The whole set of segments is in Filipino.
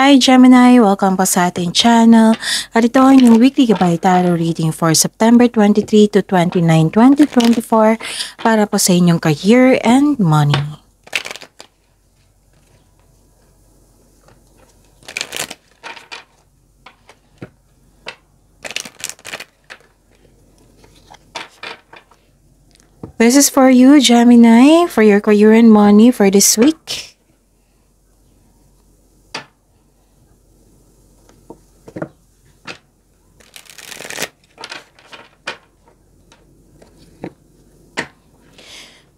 Hi Gemini! Welcome po sa ating channel. At ito ang yung weekly gabay tarot reading for September 23 to 29, 2024 para po sa inyong career and money. This is for you, Gemini, for your career and money for this week.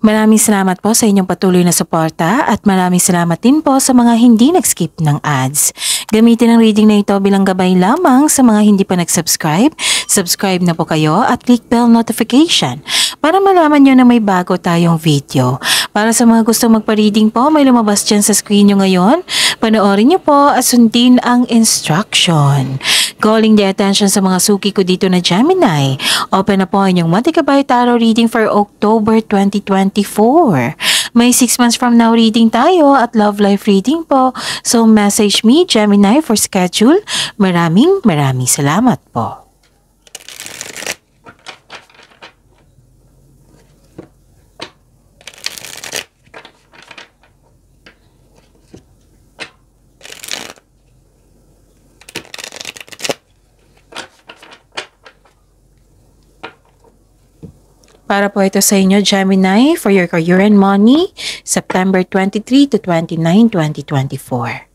Maraming salamat po sa inyong patuloy na suporta at maraming salamat din po sa mga hindi nag-skip ng ads. Gamitin ang reading na ito bilang gabay lamang sa mga hindi pa nag-subscribe. Subscribe na po kayo at click bell notification para malaman nyo na may bago tayong video. Para sa mga gusto magpa-reading po, may lumabas dyan sa screen nyo ngayon. Panoorin nyo po at sundin ang instruction. Calling the attention sa mga suki ko dito na Gemini. Open na po ang inyong monthly gabay tarot reading for October 2024. May 6 months from now reading tayo at love life reading po. So message me Gemini for schedule. Maraming salamat po. Para po ito sa inyo, Gemini, for your career and money, September 23 to 29, 2024.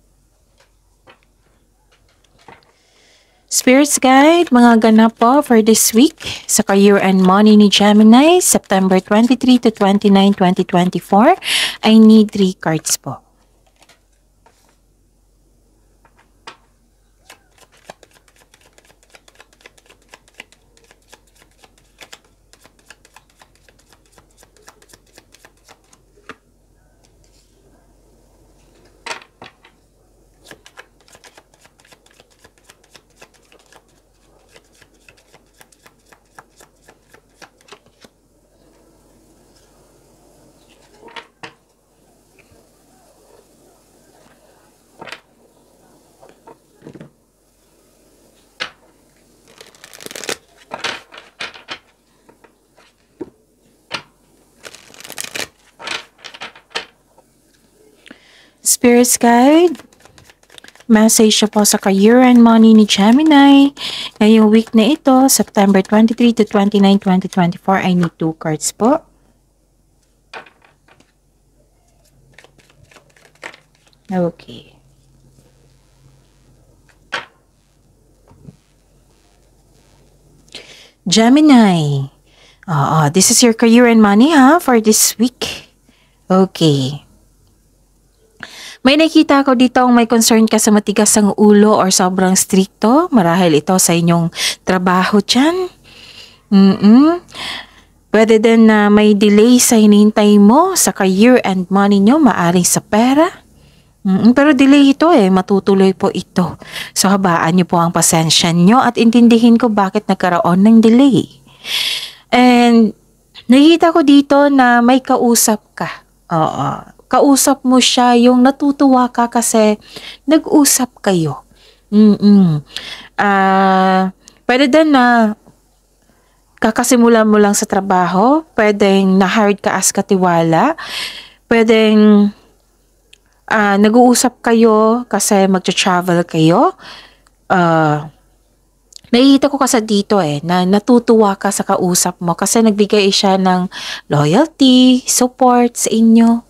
Spirits Guide, mga ganap po for this week sa career and money ni Gemini, September 23 to 29, 2024. I need 3 cards po. Spirits Guide, message po sa career and money ni Gemini. Ngayong week na ito, September 23 to 29, 2024, I need 2 cards po. Okay. Gemini, this is your career and money for this week. Okay. May nakita ko dito ang may concern ka sa matigas ang ulo or sobrang stricto. Marahil ito sa inyong trabaho dyan. Pwede din na may delay sa hinihintay mo sa career and money nyo, maaring sa pera. Pero delay ito matutuloy po ito. So habaan nyo po ang pasensya nyo at intindihin ko bakit nagkaroon ng delay. And nakita ko dito na may kausap ka. Kausap mo siya, yung natutuwa ka kasi nag-usap kayo. Pwede din na kakasimula mo lang sa trabaho, pwedeng na-hired ka as katiwala, pwedeng nag-uusap kayo kasi mag-travel kayo. Nakikita ko kasi dito na natutuwa ka sa kausap mo kasi nagbigay siya ng loyalty, support sa inyo.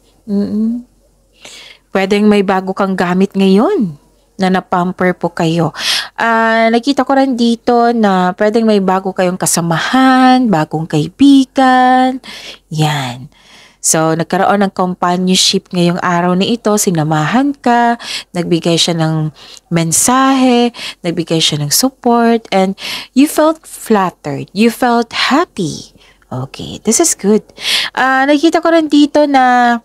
Pwedeng may bago kang gamit ngayon na napamper po kayo. Nakita ko rin dito na pwedeng may bago kayong kasamahan, bagong kaibigan. Yan. So, nagkaroon ng companionship ngayong araw na ito, sinamahan ka, nagbigay siya ng mensahe, nagbigay siya ng support, and you felt flattered, you felt happy. Okay, this is good. Nakita ko rin dito na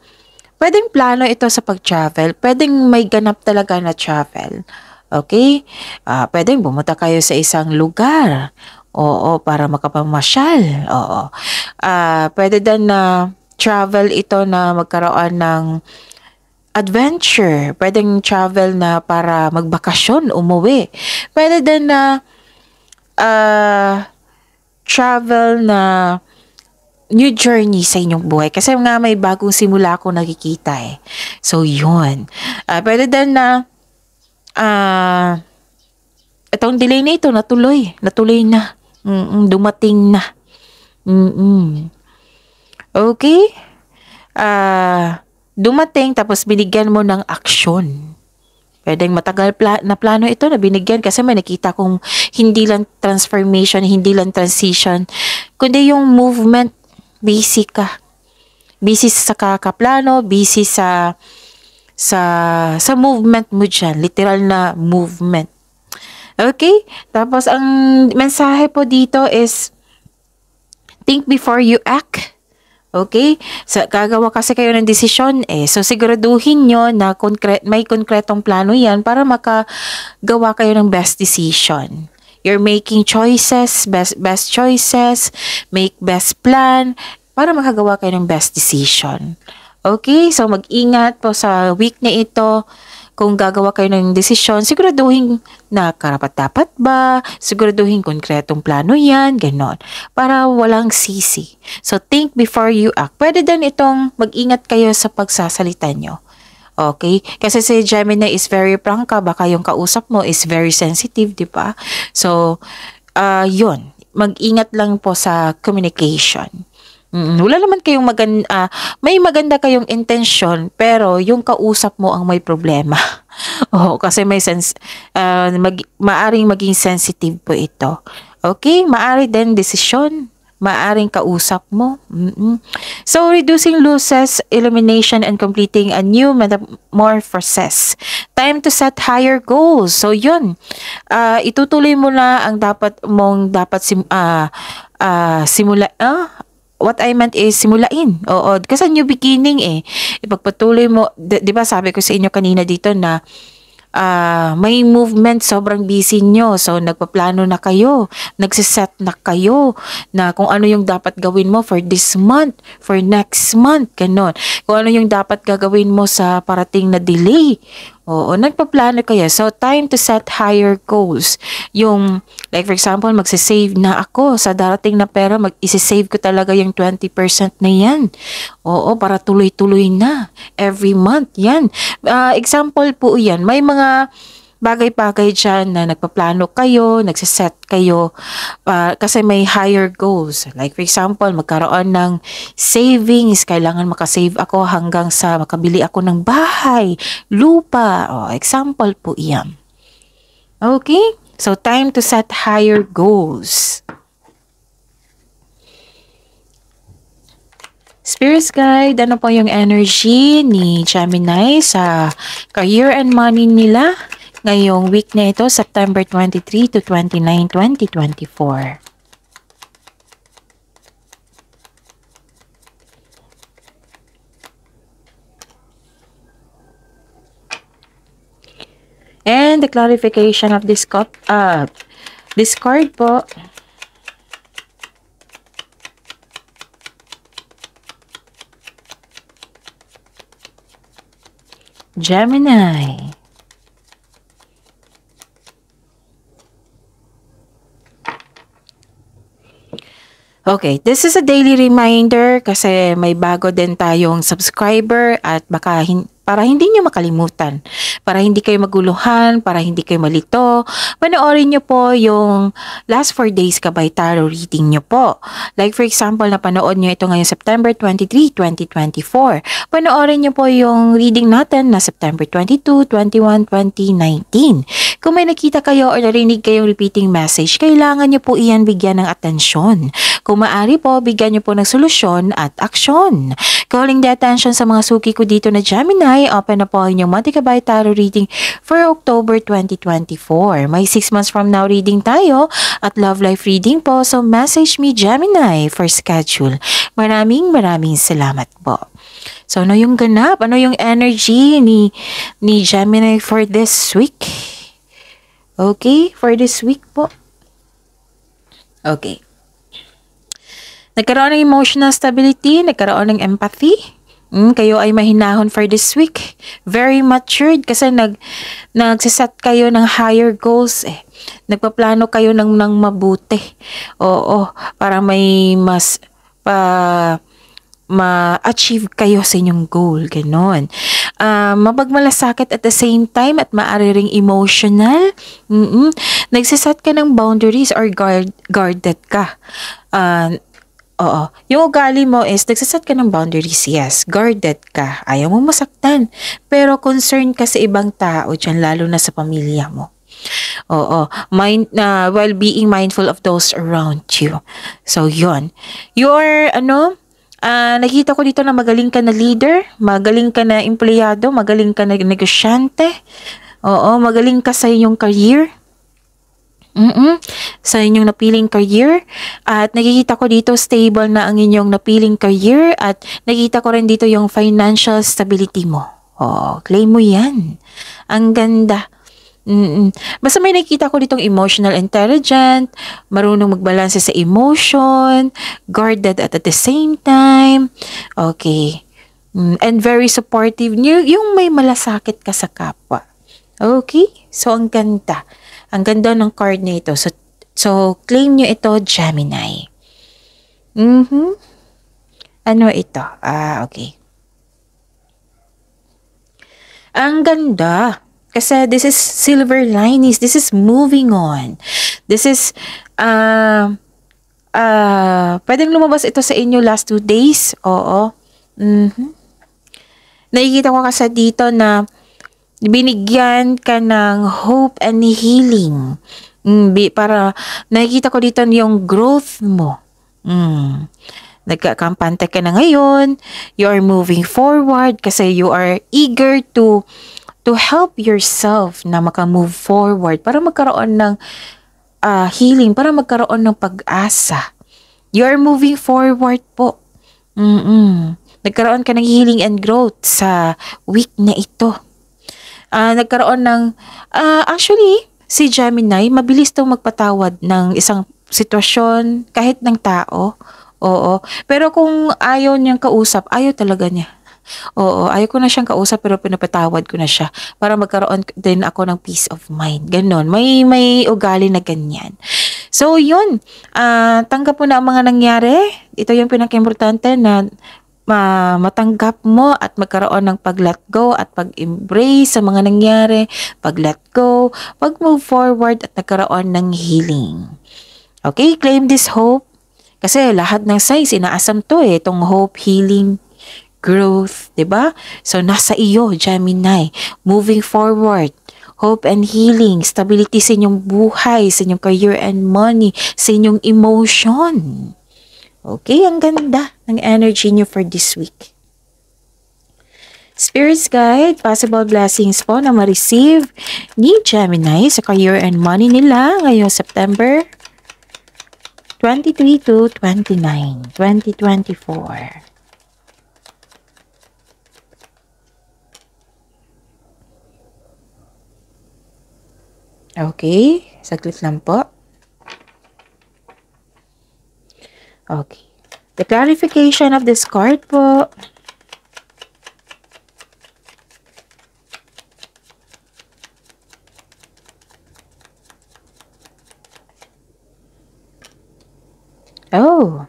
pwedeng plano ito sa pag-travel. Pwedeng may ganap talaga na travel. Okay? Pwedeng bumunta kayo sa isang lugar. Oo, para makapamasyal. Oo. Pwede din na travel ito na magkaroon ng adventure. Pwedeng travel na para magbakasyon, umuwi. Pwede din na travel na new journey sa inyong buhay. Kasi nga may bagong simula ako nakikita eh. So, yun. Pwede din na itong delay na ito, natuloy. Natuloy na. Dumating na. Okay? Dumating tapos binigyan mo ng aksyon. Pwedeng matagal na plano ito na binigyan kasi may nakita kong hindi lang transformation, hindi lang transition, kundi yung movement, busy ka. Busy sa kakaplano, busy sa movement mo dyan. Literal na movement. Okay? Tapos ang mensahe po dito is think before you act. Okay? So, gagawa kasi kayo ng desisyon eh. So, siguraduhin nyo na may konkretong plano yan para makagawa kayo ng best decision. You're making choices, best choices, make best plan para makagawa kayo ng best decision. Okay? So, mag-ingat po sa week na ito. Kung gagawa kayo ng desisyon, siguraduhin na karapat-dapat ba, siguraduhin konkretong plano yan, ganon. Para walang sisi. So, think before you act. Pwede din itong mag-ingat kayo sa pagsasalita nyo. Okay? Kasi si Gemini is very prangka, baka yung kausap mo is very sensitive, di ba? So, yun. Mag-ingat lang po sa communication. Wala naman kayong may maganda kayong intensyon pero yung kausap mo ang may problema. Kasi may maaring maging sensitive po ito. Okay, maari din desisyon, maaring kausap mo. So reducing losses, elimination and completing a new metamorphosis. Time to set higher goals. So yun. Itutuloy mo na ang dapat what I meant is simulain. Oo, kasi new beginning eh. Ipagpatuloy mo, 'di ba sabi ko sa inyo kanina dito na may movement, sobrang busy nyo. So, nagpaplano na kayo, nagsiset na kayo na kung ano yung dapat gawin mo for this month, for next month, ganon. Kung ano yung dapat gagawin mo sa parating na delay. Oo, nagpaplano kayo. So, time to set higher goals. Yung, like for example, magsisave na ako sa darating na pera, isi-save ko talaga yung 20% na yan. Oo, para tuloy-tuloy na. Every month, yan. Example po yan. May mga bagay-bagay dyan na nagpaplano kayo, nagsiset kayo kasi may higher goals. Like for example, magkaroon ng savings, kailangan makasave ako hanggang sa makabili ako ng bahay, lupa. Example po iyan. Okay? So, time to set higher goals. Spirit Guide, ano po yung energy ni Gemini sa career and money nila ngayong week na ito, September 23 to 29, 2024. And the clarification of this card po. Gemini. Okay, this is a daily reminder kasi may bago din tayong subscriber at baka para hindi nyo makalimutan, para hindi kayo maguluhan, para hindi kayo malito, panoorin nyo po yung last 4 days Gabay Tarot reading nyo po. Like for example, napanood nyo ito ngayong September 23, 2024. Panoorin nyo po yung reading natin na September 22, 21, 2019. Kung may nakita kayo o narinig kayong repeating message, kailangan nyo po iyan bigyan ng atensyon. Kung maaari po, bigyan nyo po ng solusyon at aksyon. Calling the attention sa mga suki ko dito na Gemini, open na po ang inyong Monthly Gabay Tarot reading for October 2024. May 6 months from now reading tayo at love life reading po. So message me Gemini for schedule. Maraming salamat po. So ano yung ganap? Ano yung energy ni Gemini for this week? Okay, for this week po. Okay. Nagkaroon ng emotional stability, nagkaroon ng empathy, Kayo ay mahinahon for this week. Very matured kasi nagsasat kayo ng higher goals eh. Nagpaplano kayo ng mabuti. Oo, para may mas ma-achieve kayo sa inyong goal. Ganon. Mapagmalasakit at the same time at maaari ring emotional. Nagsasat ka ng boundaries or guarded ka. Oo. Yung ugali mo is, nagsasat ka ng boundaries, yes. Guarded ka. Ayaw mo masaktan. Pero concerned ka sa ibang tao dyan, lalo na sa pamilya mo. Oo. While being mindful of those around you. So, yun. Your, nakita ko dito na magaling ka na leader, magaling ka na empleyado, magaling ka na negosyante. Oo, magaling ka sa inyong career. Sa inyong napiling career, at nakikita ko dito stable na ang inyong napiling career, at nakita ko rin dito yung financial stability mo. Claim mo yan. Ang ganda. Basta may nakita ko ditong emotional intelligent, marunong magbalanse sa emotion, guarded at the same time. Okay. And very supportive. Yung may malasakit ka sa kapwa. Okay? So, ang ganda. Ang ganda ng card nito. So claim nyo ito, Gemini. Ano ito? Okay. Ang ganda. Kasi this is silver linings. This is moving on. This is, pwedeng lumabas ito sa inyo last 2 days. Oo. Nakikita ko kasi dito na binigyan ka ng hope and healing. Para nakikita ko dito yung growth mo. Nagkakampante ka na ngayon. You are moving forward kasi you are eager to help yourself na maka-move forward para magkaroon ng healing, para magkaroon ng pag-asa. You are moving forward po. Nagkaroon ka ng healing and growth sa week na ito. Nagkaroon ng, actually, si Gemini, mabilis itong magpatawad ng isang sitwasyon, kahit ng tao. Oo. Pero kung ayaw niyang kausap, ayaw talaga niya. Oo, ayaw ko na siyang kausap, pero pinapatawad ko na siya para magkaroon din ako ng peace of mind. Ganon. May ugali na ganyan. So, yun. Tanggap mo na ang mga nangyari. Ito yung pinaka-importante na matanggap mo at magkaroon ng pag-let go at pag-embrace sa mga nangyari, pag-let go, pag-move forward at nagkaroon ng healing. Okay, claim this hope. Kasi lahat ng signs, inaasam to itong hope, healing, growth, diba? So, nasa iyo, Gemini, moving forward, hope and healing, stability sa inyong buhay, sa inyong career and money, sa inyong emotion. Okay, ang ganda ng energy nyo for this week. Spirit's Guide, possible blessings po na ma-receive ni Gemini sa career and money nila ngayong September 23 to 29, 2024. Okay, saglit lang po. Okay. The clarification of this card po. Oh.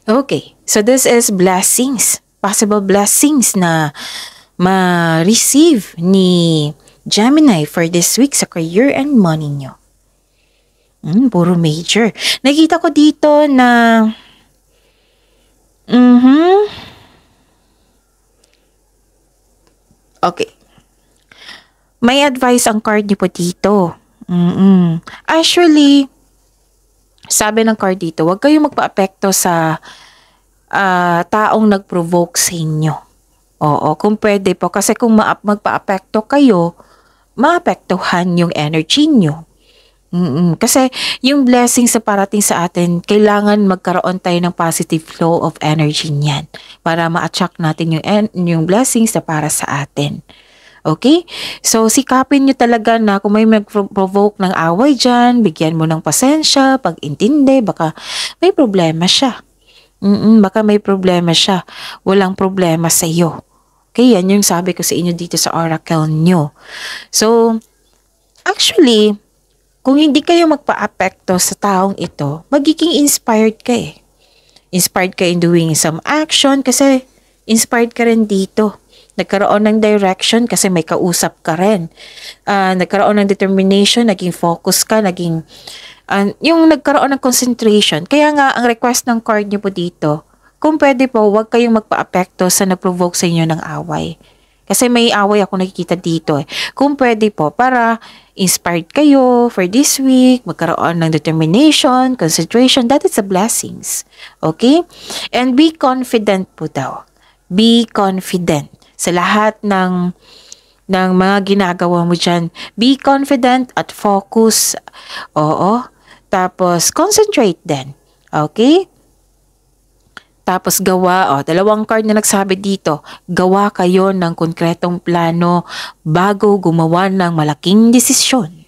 Okay. So this is blessings. Possible blessings na ma-receive ni Gemini for this week sa career and money nyo. Puro major. Nakita ko dito na okay. May advice ang card niyo po dito. Actually, sabi ng card dito, huwag kayong magpa-apekto sa taong nag-provoke sa inyo. Oo, kung pwede po. Kasi kung magpa-apekto kayo, maapektuhan yung energy nyo. Kasi yung blessings sa parating sa atin, kailangan magkaroon tayo ng positive flow of energy niyan para ma-attract natin yung blessings na para sa atin. Okay? So, sikapin nyo talaga na kung may mag-provoke ng away dyan, bigyan mo ng pasensya, pag-intindi, baka may problema siya. Baka may problema siya. Walang problema sa iyo. Okay, yan yung sabi ko sa inyo dito sa oracle nyo. So, actually, kung hindi kayo magpa-apekto sa taong ito, magiging inspired ka eh. Inspired ka in doing some action kasi inspired ka rin dito. Nagkaroon ng direction kasi may kausap ka rin. Nagkaroon ng determination, naging focus ka, yung nagkaroon ng concentration. Kaya nga, ang request ng card niyo po dito, kung pwede po, huwag kayong magpa-apekto sa nag-provoke sa inyo ng away. Kasi may away ako nakikita dito eh. Kung pwede po, para inspired kayo for this week, magkaroon ng determination, concentration, that is the blessings. Okay? And be confident po daw. Be confident sa lahat ng mga ginagawa mo dyan. Be confident at focus. Oo. Tapos, concentrate din. Okay? Tapos gawa, dalawang card na nagsabi dito, gawa kayo ng konkretong plano bago gumawa ng malaking desisyon.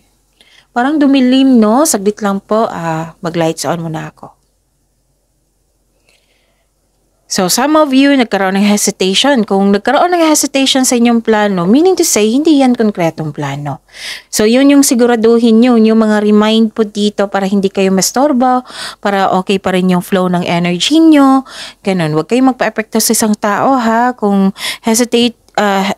Parang dumilim, no? Saglit lang po, mag-lights on muna ako. So, some of you nagkaroon ng hesitation. Kung nagkaroon ng hesitation sa inyong plano, meaning to say, hindi yan konkretong plano. So, yun yung siguraduhin nyo, yung mga remind po dito para hindi kayo mastorba, para okay pa rin yung flow ng energy nyo. Ganun, huwag kayong magpa-epekto sa isang tao ha. Kung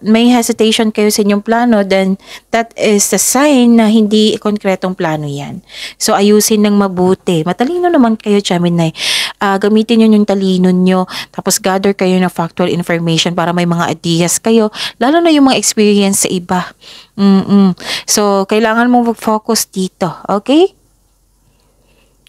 may hesitation kayo sa inyong plano, then that is the sign na hindi konkretong plano yan. So, ayusin ng mabuti. Matalino naman kayo, Gemini. Gamitin nyo yung talino nyo, tapos gather kayo ng factual information para may mga ideas kayo, lalo na yung mga experience sa iba. So, kailangan mong mag-focus dito. Okay?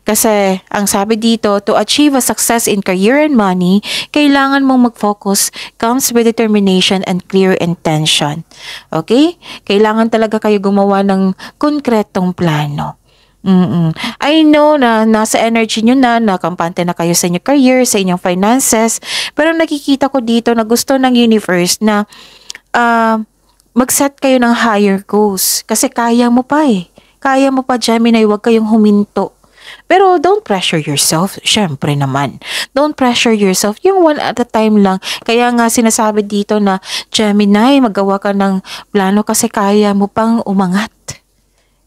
Kasi, ang sabi dito, to achieve a success in career and money, kailangan mong mag-focus comes with determination and clear intention. Okay? Kailangan talaga kayo gumawa ng konkretong plano. I know na nasa energy nyo na kampante na kayo sa inyong career, sa inyong finances, pero nakikita ko dito na gusto ng universe na mag-set kayo ng higher goals. Kasi kaya mo pa eh. Kaya mo pa, Gemini, huwag kayong huminto. Pero don't pressure yourself, syempre naman. Don't pressure yourself, yung one at a time lang. Kaya nga sinasabi dito na, Gemini, magawa ka ng plano kasi kaya mo pang umangat.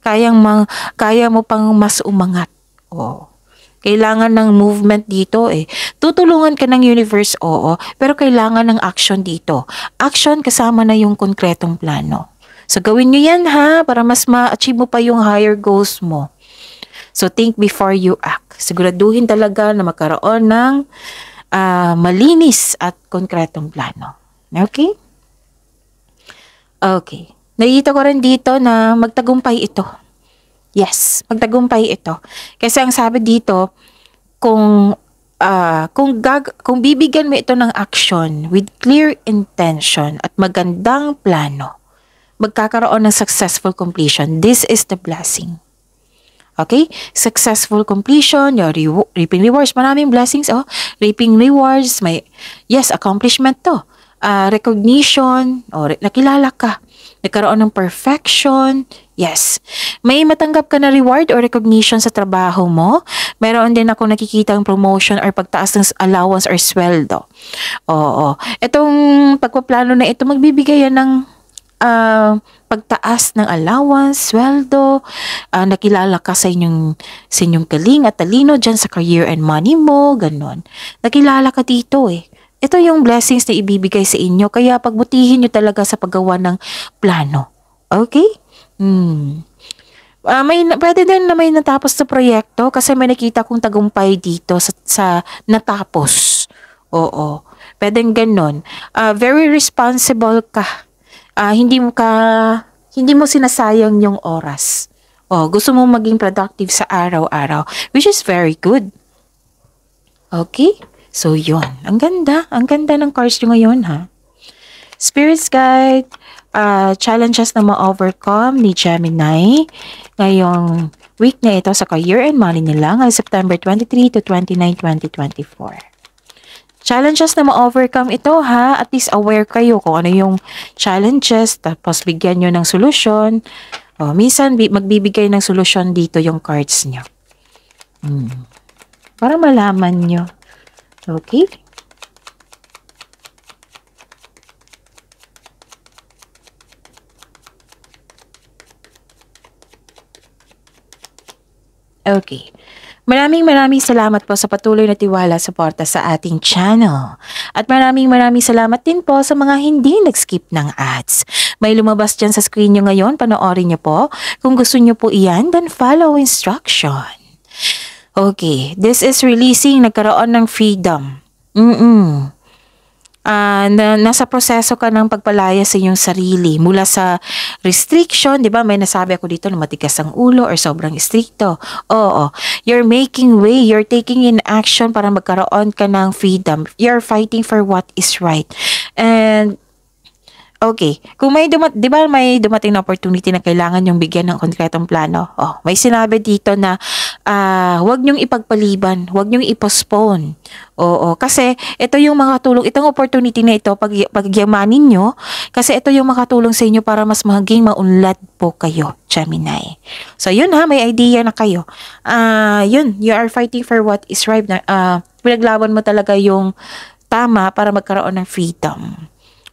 Kaya mo pang mas umangat. Kailangan ng movement dito eh. Tutulungan ka ng universe, oo, pero kailangan ng action dito. Action kasama na yung konkretong plano. So gawin nyo yan ha, para mas ma-achieve mo pa yung higher goals mo. So, think before you act. Siguraduhin talaga na magkaroon ng malinis at konkretong plano. Okay? Okay. Nakikita ko rin dito na magtagumpay ito. Yes, magtagumpay ito. Kasi ang sabi dito, kung bibigyan mo ito ng action with clear intention at magandang plano, magkakaroon ng successful completion. This is the blessing. Okay? Successful completion, your reaping rewards. Maraming blessings, reaping rewards. Yes, accomplishment to. Recognition, nakilala ka. Nagkaroon ng perfection. Yes. May matanggap ka na reward or recognition sa trabaho mo. Meron din ako nakikita ang promotion or pagtaas ng allowance or sweldo. Oo. Itong pagpaplano na ito, magbibigay yan ng pagtaas ng allowance, sweldo, nakilala ka sa inyong galing at talino dyan sa career and money mo, ganon. Nakilala ka dito eh. Ito yung blessings na ibibigay sa inyo, kaya pagbutihin nyo talaga sa paggawa ng plano. Okay? Pwede din na may natapos na proyekto kasi may nakita kong tagumpay dito sa natapos. Oo. Pwedeng ganon. Very responsible ka. Hindi mo sinasayang yung oras. Gusto mo maging productive sa araw-araw, which is very good. Okay? So, yun. Ang ganda ng cards nyo ngayon, ha? Spirits Guide, challenges na ma-overcome ni Gemini ngayong week na ito sa career and money nila ngayong September 23 to 29, 2024. challenges na ma-overcome ito ha. At least aware kayo kung ano yung challenges, tapos bigyan nyo ng solusyon. Minsan magbibigay ng solusyon dito yung cards nyo. Para malaman nyo. Okay? Okay. Maraming salamat po sa patuloy na tiwala suporta sa ating channel. At maraming salamat din po sa mga hindi nag-skip ng ads. May lumabas dyan sa screen nyo ngayon, panoorin nyo po. Kung gusto nyo po iyan, then follow instruction. Okay, this is releasing, nagkaroon ng freedom. Nasa proseso ka ng pagpalaya sa iyong sarili mula sa restriction, di ba? May nasabi ako dito na matigas ang ulo or sobrang stricto. Oo, you're making way, you're taking in action para magkaroon ka ng freedom. You're fighting for what is right. And okay, kung may di ba may dumating na opportunity na kailangan yung bigyan ng konkretong plano? May sinabi dito na huwag niyong ipagpaliban, huwag niyong i-postpone. Kasi ito yung makatulong, itong opportunity na ito, pagyamanin nyo, kasi ito yung makatulong sa inyo para mas maging maunlad po kayo, Gemini. So yun ha, may idea na kayo. Yun, you are fighting for what is right. Pinaglaban mo talaga yung tama para magkaroon ng freedom.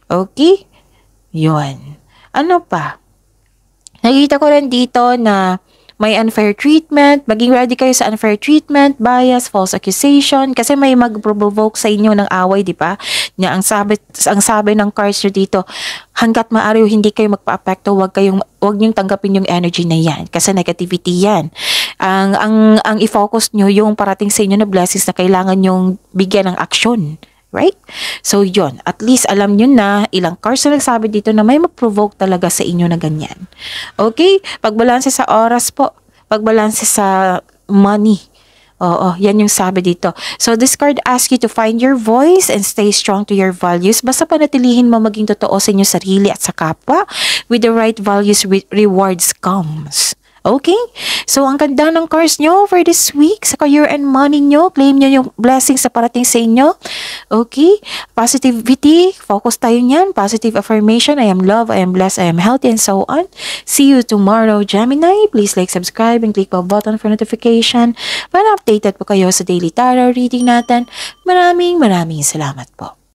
Okay? Yun. Ano pa? Nakita ko rin dito na may unfair treatment. Maging ready kayo sa unfair treatment, bias, false accusation. Kasi may mag-provoke sa inyo ng away, di ba? Na ang sabi ng cards nyo dito, hanggat maaari hindi kayo magpa-apekto, wag niyong tanggapin yung energy na yan. Kasi negativity yan. Ang i-focus nyo yung parating sa inyo na blessings na kailangan nyong bigyan ng aksyon. Right? So, yun. At least alam nyo na ilang cards na nagsabi dito na may mag-provoke talaga sa inyo na ganyan. Okay? Pagbalanse sa oras po. Pagbalanse sa money. Yan yung sabi dito. So, this card asks you to find your voice and stay strong to your values. Basta panatilihin mo maging totoo sa inyong sarili at sa kapwa. With the right values, rewards comes. Okay? So, ang ganda ng cards nyo for this week sa career and money nyo. Claim nyo yung blessings sa parating sa inyo. Okay? Positivity. Focus tayo niyan. Positive affirmation. I am loved. I am blessed. I am healthy and so on. See you tomorrow, Gemini. Please like, subscribe, and click the button for notification para updated po kayo sa daily tarot reading natin. Maraming salamat po.